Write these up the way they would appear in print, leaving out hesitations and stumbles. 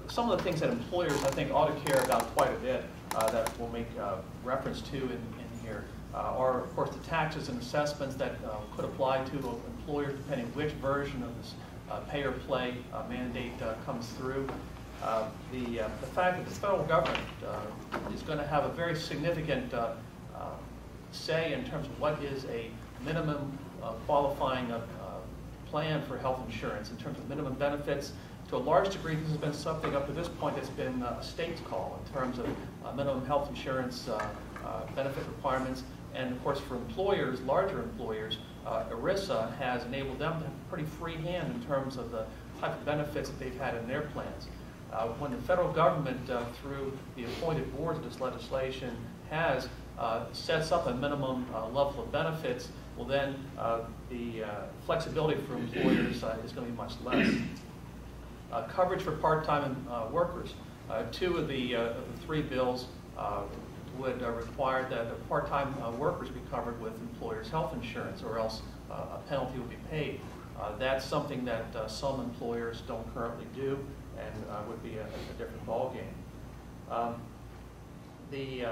Some of the things that employers, I think, ought to care about quite a bit that we'll make reference to in here are, of course, the taxes and assessments that could apply to employers depending which version of this pay-or-play mandate comes through. The fact that the federal government is going to have a very significant say in terms of what is a minimum qualifying plan for health insurance in terms of minimum benefits. To a large degree, this has been something up to this point that's been a state's call in terms of minimum health insurance benefit requirements. And of course, for employers, larger employers, ERISA has enabled them to have a pretty free hand in terms of the type of benefits that they've had in their plans. When the federal government, through the appointed boards of this legislation, has sets up a minimum level of benefits, well then the flexibility for employers is going to be much less. Coverage for part-time workers. Two of the three bills would require that part-time workers be covered with employers' health insurance, or else a penalty would be paid. That's something that some employers don't currently do, and would be a different ballgame. The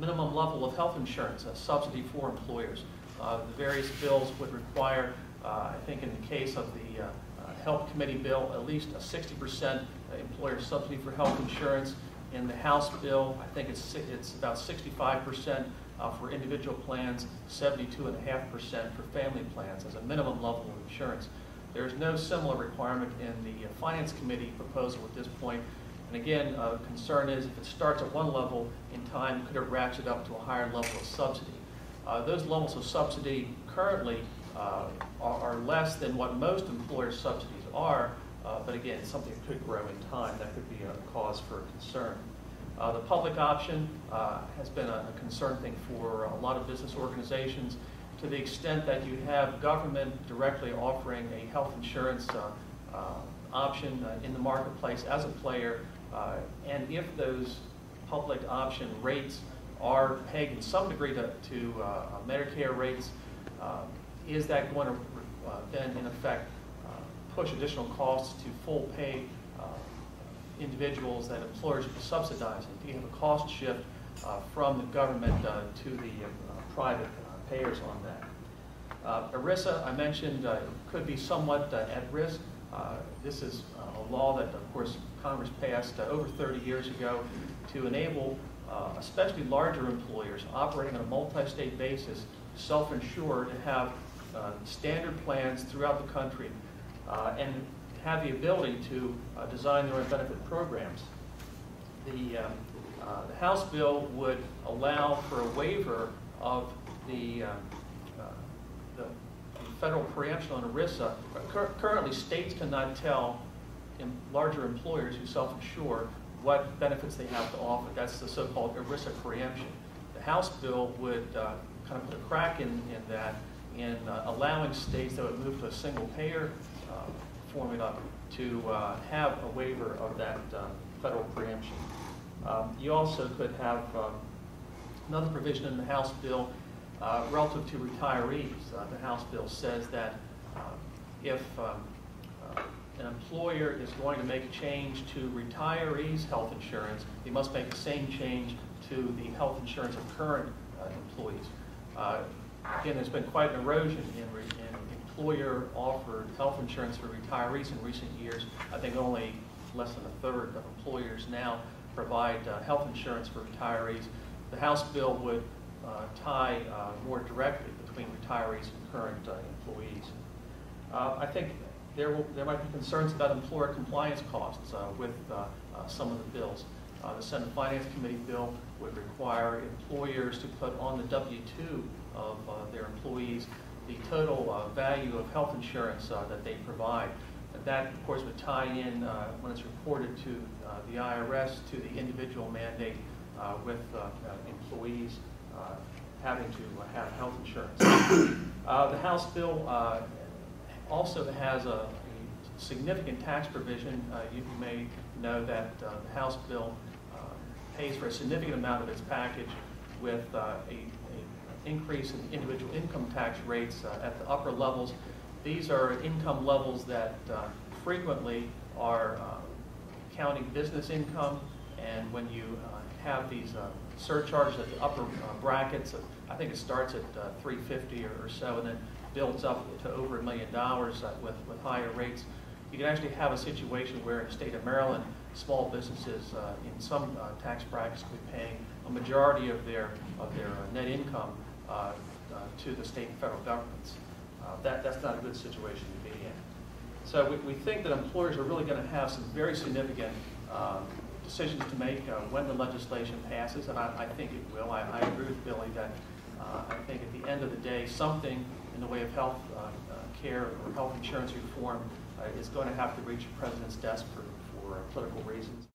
minimum level of health insurance, a subsidy for employers. The various bills would require, I think in the case of the Health Committee bill, at least a 60% employer subsidy for health insurance. In the House bill, I think it's about 65% for individual plans, 72.5% for family plans as a minimum level of insurance. There's no similar requirement in the Finance Committee proposal at this point. And again, concern is if it starts at one level in time, could it ratchet up to a higher level of subsidy? Those levels of subsidy currently are less than what most employer subsidies are, but again, something that could grow in time. That could be a cause for concern. The public option has been a concern thing for a lot of business organizations, to the extent that you have government directly offering a health insurance option in the marketplace as a player, and if those public option rates are pegged in some degree to Medicare rates, is that going to then, in effect, push additional costs to full pay individuals that employers are subsidizing? Do you have a cost shift from the government to the private payers on that? ERISA, I mentioned, could be somewhat at risk. This is a law that, of course, Congress passed over 30 years ago to enable especially larger employers operating on a multi-state basis, self-insured, to have standard plans throughout the country and have the ability to design their own benefit programs. The House bill would allow for a waiver of the federal preemption on ERISA. Currently, states cannot tell larger employers who self-insure what benefits they have to offer. That's the so-called ERISA preemption. The House bill would kind of put a crack in that, in allowing states that would move to a single payer formula to have a waiver of that federal preemption. You also could have another provision in the House bill relative to retirees. The House bill says that if an employer is going to make a change to retirees' health insurance, they must make the same change to the health insurance of current employees. Again, there's been quite an erosion in employer-offered health insurance for retirees in recent years. I think only less than a third of employers now provide health insurance for retirees. The House bill would tie more directly between retirees and current employees. I think there might be concerns about employer compliance costs with some of the bills. The Senate Finance Committee bill would require employers to put on the W-2 of their employees the total value of health insurance that they provide. And that, of course, would tie in, when it's reported to the IRS, to the individual mandate with employees having to have health insurance. The House bill also has a significant tax provision. You may know that the House bill pays for a significant amount of its package with an increase in individual income tax rates at the upper levels. These are income levels that frequently are counting business income, and when you have these surcharges at the upper brackets, I think it starts at 350 or so, and then builds up to over $1 million with higher rates. You can actually have a situation where in the state of Maryland, small businesses in some tax brackets could be paying a majority of their net income to the state and federal governments. That's not a good situation to be in. So we think that employers are really going to have some very significant decisions to make when the legislation passes, and I think it will. I agree with Billy that I think at the end of the day, something in the way of health care or health insurance reform is going to have to reach the President's desk for political reasons.